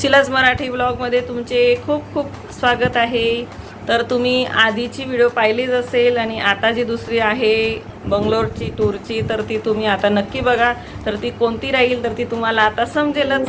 शिलाज मराठी ब्लॉगमध्ये तुमचे खूप खूप स्वागत आहे. तर तुम्ही आधीची व्हिडिओ पाहिलीच असेल आणि आता जी दुसरी आहे बंगलोरची टूरची, तर ती तुम्ही आता नक्की बघा. तर ती कोणती राहील तर ती तुम्हाला आता समजेलच.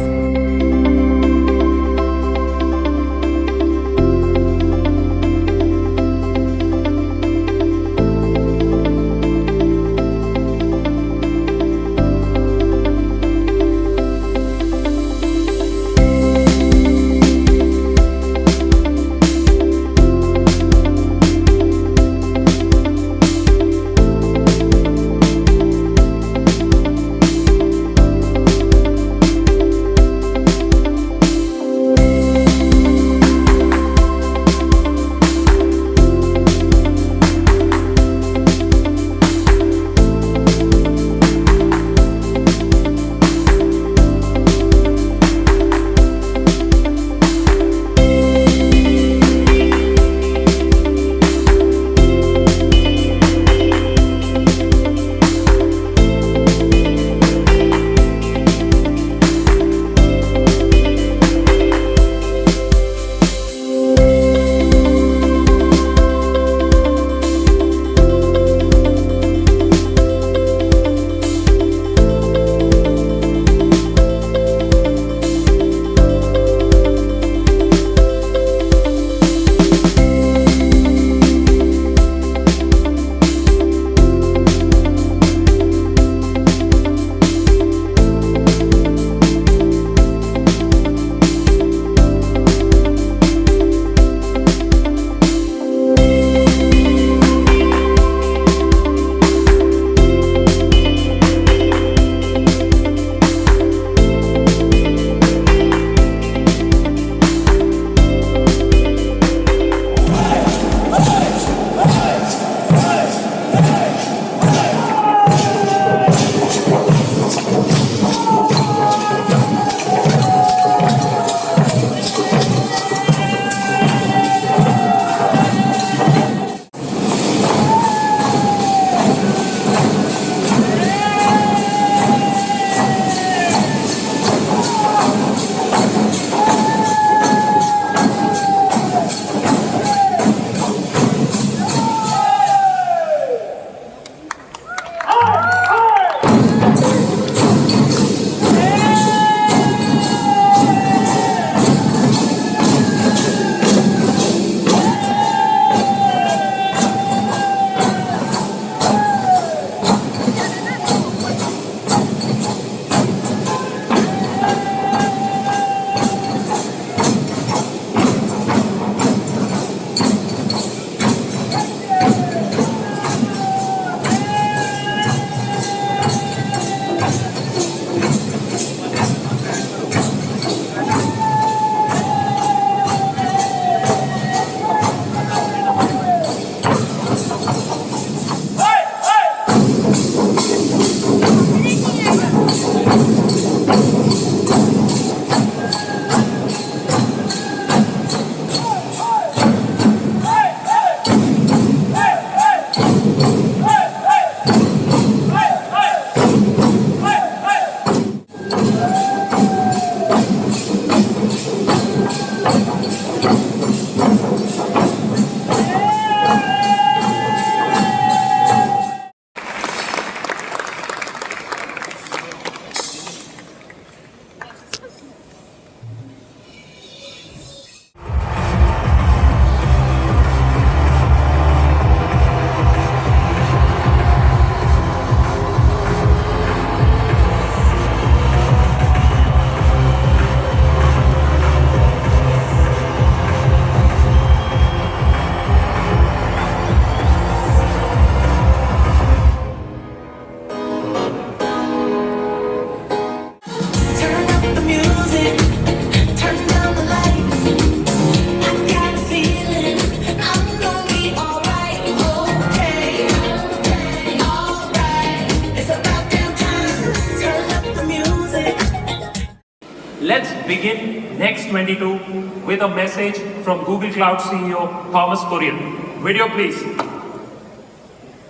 Let's begin next 22 with a message from Google Cloud CEO Thomas Kurian. Video please.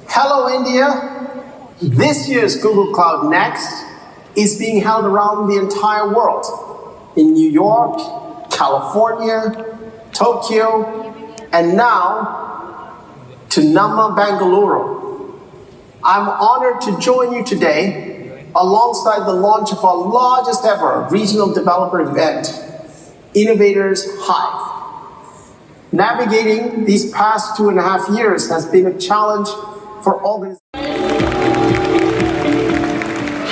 Hello India. This year's Google Cloud Next is being held around the entire world. in New York, California, Tokyo, and now to Nama, Bangalore. I'm honored to join you today alongside the launch of our largest ever regional developer event, Innovator's Hive. Navigating these past 2.5 years has been a challenge for organizations.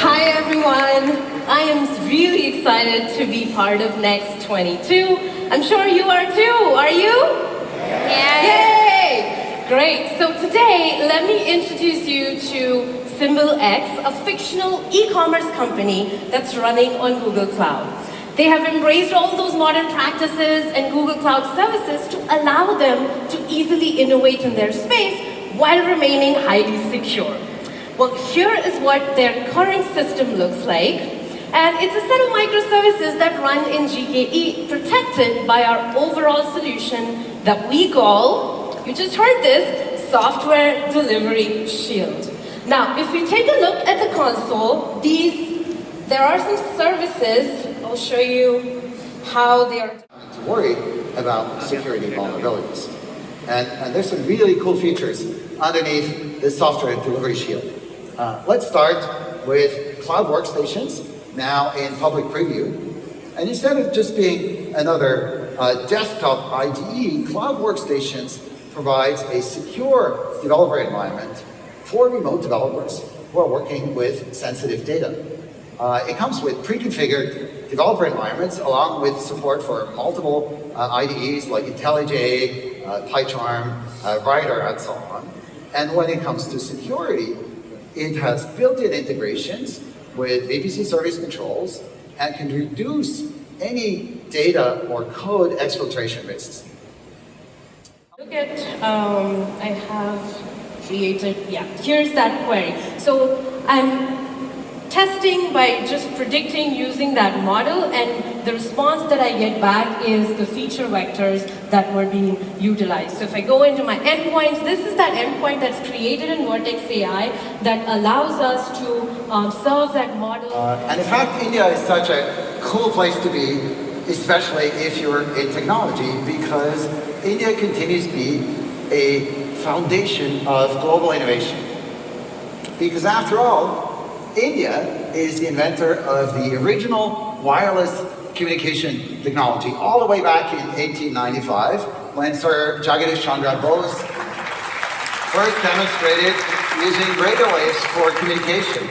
Hi everyone, I am really excited to be part of Next 22. I'm sure you are too, are you? Yeah. Yay! Great, so today let me introduce you to Symbol X, a fictional e-commerce company that's running on Google Cloud. They have embraced all those modern practices and Google Cloud services to allow them to easily innovate in their space while remaining highly secure. Well, here is what their current system looks like. And it's a set of microservices that run in GKE, protected by our overall solution that we call, you just heard this, Software Delivery Shield. Now, if we take a look at the console, there are some services. I'll show you how they are. To worry about security vulnerabilities. And there's some really cool features underneath the Software Delivery Shield. Let's start with Cloud Workstations, now in public preview. And instead of just being another desktop IDE, Cloud Workstations provides a secure developer environment for remote developers who are working with sensitive data. It comes with pre-configured developer environments along with support for multiple IDEs like IntelliJ, PyCharm, Writer, and so on. And when it comes to security, it has built-in integrations with VPC service controls and can reduce any data or code exfiltration risks. Look at, I have created, here's that query. So I'm testing by just predicting using that model, and the response that I get back is the feature vectors that were being utilized. So if I go into my endpoints, this is that endpoint that's created in Vertex AI that allows us to serve that model. And in fact, India is such a cool place to be, especially if you're in technology, because India continues to be a foundation of global innovation. Because after all, India is the inventor of the original wireless communication technology all the way back in 1895 when Sir Jagadish Chandra Bose first demonstrated using radio waves for communication.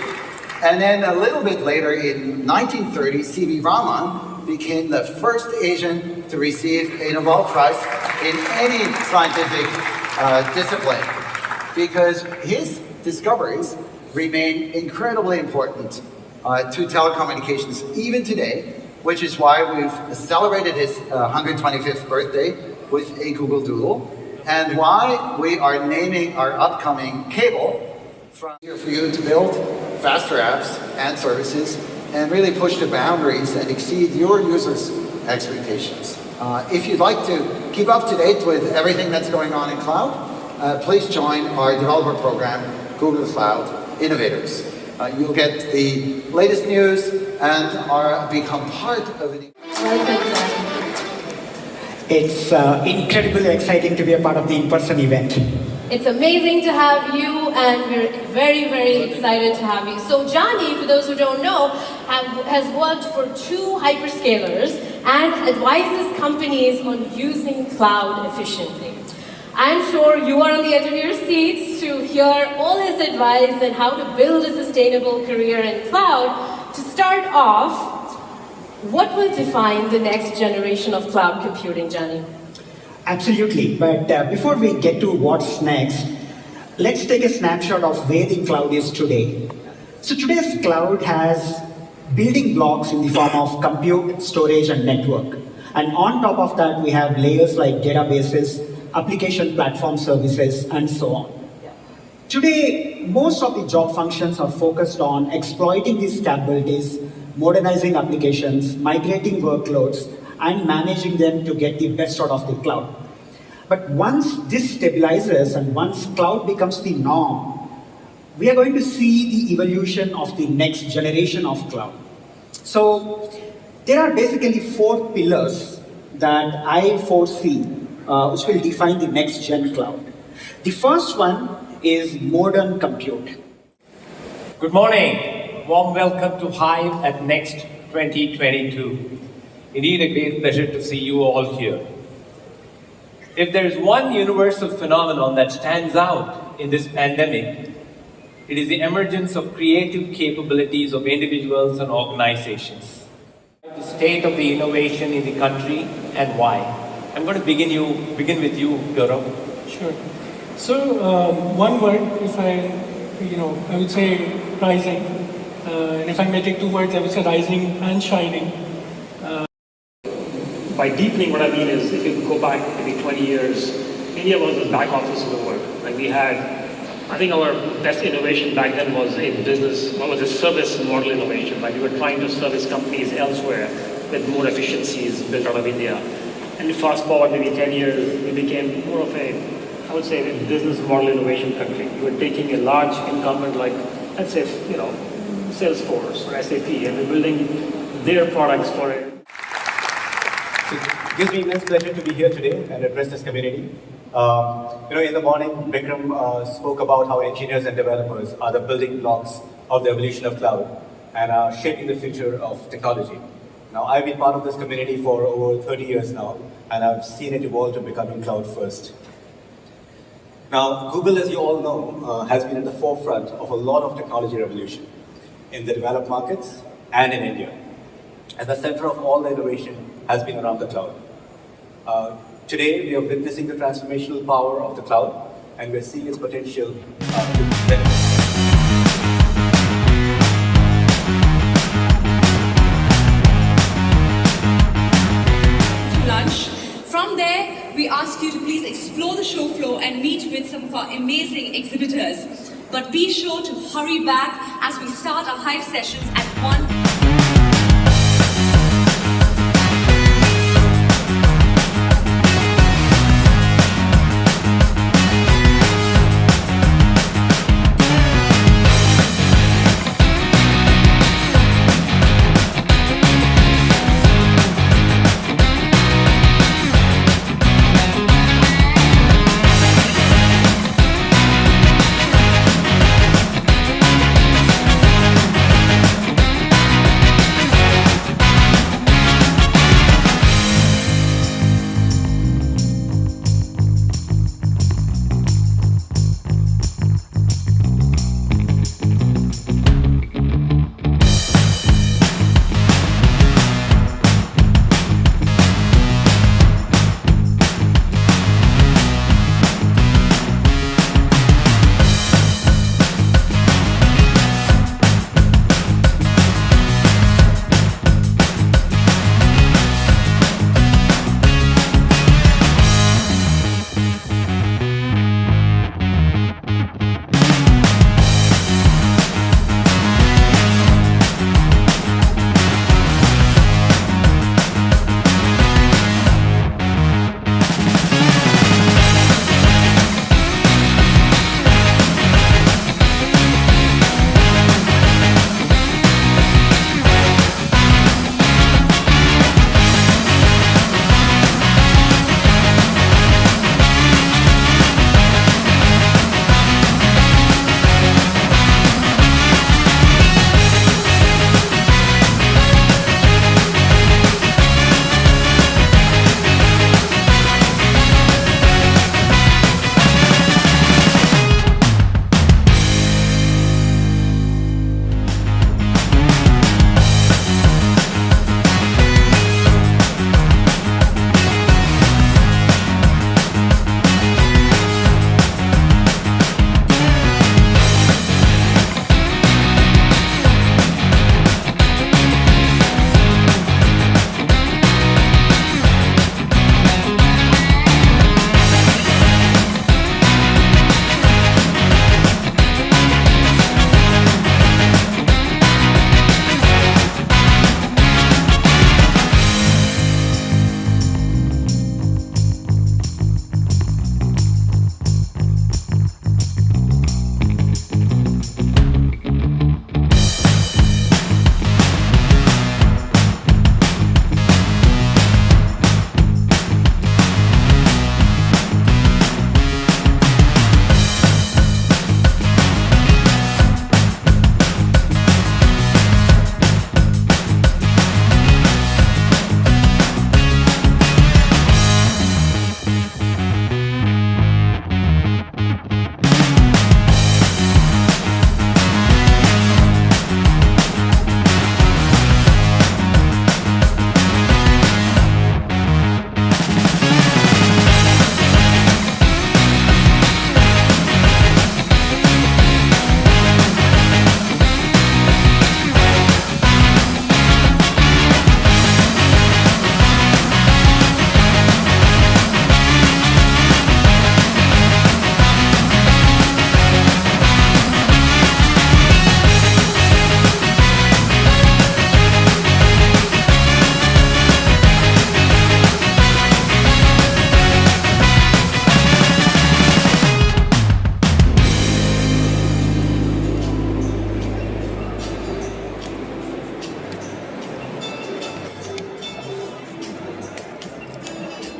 And then a little bit later in 1930, C.V. Raman became the first Asian to receive a Nobel Prize in any scientific discipline because his discoveries remain incredibly important to telecommunications even today, which is why we've celebrated his 125th birthday with a Google Doodle, and why we are naming our upcoming cable from here for you to build faster apps and services and really push the boundaries and exceed your users' expectations. If you'd like to keep up to date with everything that's going on in cloud, please join our developer program, Google Cloud Innovators. You'll get the latest news and become part of it. It's incredibly exciting to be a part of the in-person event. It's amazing to have you, and we're very, very excited to have you. So Johnny, for those who don't know, has worked for 2 hyperscalers and advises companies on using cloud efficiently. I'm sure you are on the edge of your seats to hear all his advice on how to build a sustainable career in cloud. To start off, what will define the next generation of cloud computing, Johnny? Absolutely, but before we get to what's next, let's take a snapshot of where the cloud is today. So today's cloud has building blocks in the form of compute, storage, and network. And on top of that, we have layers like databases, application platform services, and so on. Today, most of the job functions are focused on exploiting these capabilities, modernizing applications, migrating workloads, and managing them to get the best out of the cloud. But once this stabilizes and once cloud becomes the norm, we are going to see the evolution of the next generation of cloud. So There are basically four pillars that I foresee which will define the next gen cloud. The first one is modern compute. Good morning. Warm welcome to Hive at Next 2022. Indeed, a great pleasure to see you all here. If there is one universal phenomenon that stands out in this pandemic, it is the emergence of creative capabilities of individuals and organizations. The state of the innovation in the country and why. I'm going to begin with you, Gaurav. Sure. So one word, if I would say rising. And if I may take two words, I would say rising and shining. By deepening, what I mean is, if you go back maybe 20 years, India was the back office of the world. Like we had, I think our best innovation back then was in business, what was a service model innovation. Like we were trying to service companies elsewhere with more efficiencies built out of India. And fast forward maybe 10 years, we became more of a, I would say, a business model innovation country. We were taking a large incumbent like, let's say, Salesforce or SAP, and we're building their products for it. It gives me immense pleasure to be here today and address this community. In the morning, Vikram spoke about how engineers and developers are the building blocks of the evolution of cloud and are shaping the future of technology. Now, I've been part of this community for over 30 years now, and I've seen it evolve to becoming cloud first. Now, Google, as you all know, has been at the forefront of a lot of technology revolution in the developed markets and in India. At the center of all the innovation has been around the cloud. Today, we are witnessing the transformational power of the cloud, and we're seeing its potential to benefit. Lunch. From there, we ask you to please explore the show floor and meet with some of our amazing exhibitors. But be sure to hurry back as we start our Hive sessions at 1.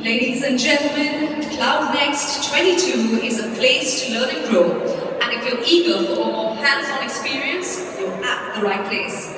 Ladies and gentlemen, Cloud Next 22 is a place to learn and grow. And if you're eager for a more hands-on experience, you're at the right place.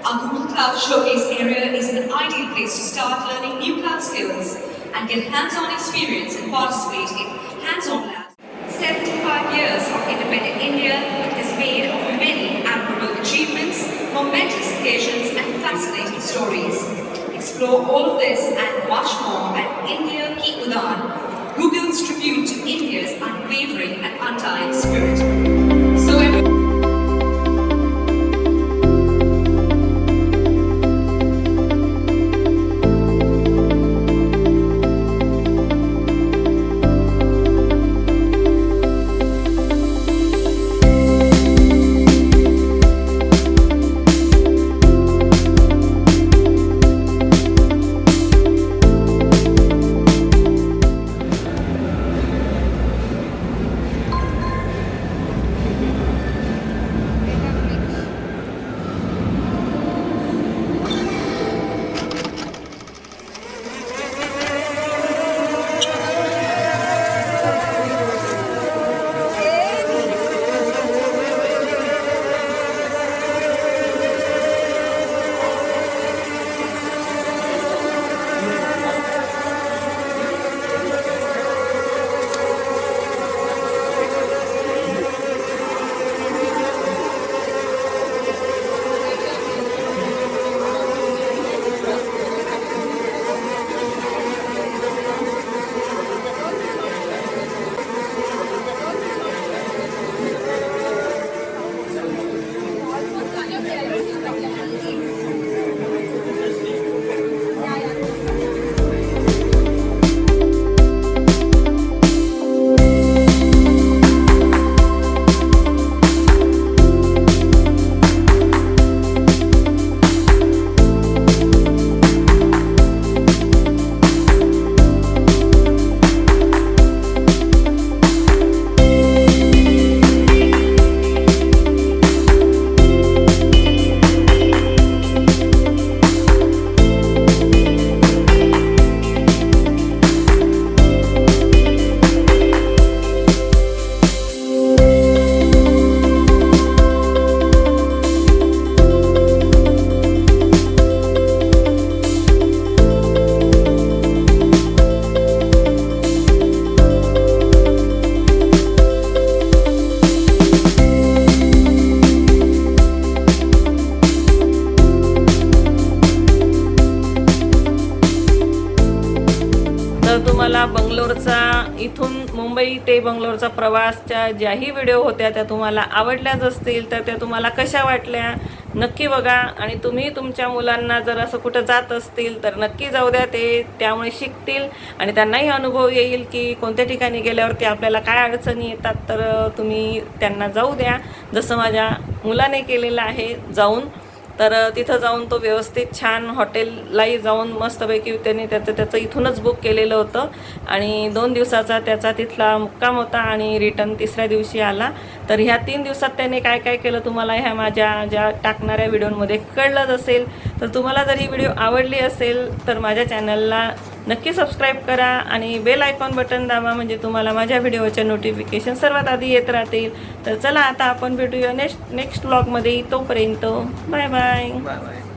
Our Google Cloud Showcase area is an ideal place to start learning new cloud skills and get hands-on experience and participate in hands-on labs. 75 years of independent India has made of many admirable achievements, momentous occasions and fascinating stories. Explore all of this and much more at India Ki Udan, Google's tribute to India's unwavering and undying spirit. So तुम्हाला बंगलोरचा इथून मुंबई ते बंगलोरचा प्रवासच्या ज्याही video होत्या त्या तुम्हाला आवडल्याच असतील तर त्या तुम्हाला कशा वाटल्या नक्की बघा. आणि तुम्ही तुमच्या मुलांना जर असं कुठं जात असतील तर नक्की जाऊ द्या. ते त्यामुळे शिकतील आणि त्यांनाही अनुभव येईल की कोणत्या ठिकाणी गेल्यावरती आपल्याला काय अडचणी येतात. तर तुम्ही त्यांना जाऊ द्या जसं माझ्या मुलाने केलेलं आहे जाऊन. तर तिथं जाऊन तो व्यवस्थित छान हॉटेललाही जाऊन मस्तपैकी त्याने त्याचं इथूनच बुक केलेलं होतं आणि 2 दिवसाचा त्याचा तिथला मुक्काम होता आणि रिटर्न 3ऱ्या दिवशी आला. तर ह्या 3 दिवसात त्याने काय काय केलं तुम्हाला ह्या माझ्या ज्या टाकणाऱ्या व्हिडिओमध्ये कळलंच असेल. तर तुम्हाला जर ही व्हिडिओ आवडली असेल तर माझ्या चॅनलला नक्की सबस्क्राईब करा आणि बेल आयकॉन बटन दाबा म्हणजे तुम्हाला माझ्या व्हिडिओचे नोटिफिकेशन सर्वात आधी येत राहतील. तर चला आता आपण भेटूया नेक्स्ट व्लॉगमध्ये. तोपर्यंत बाय बाय.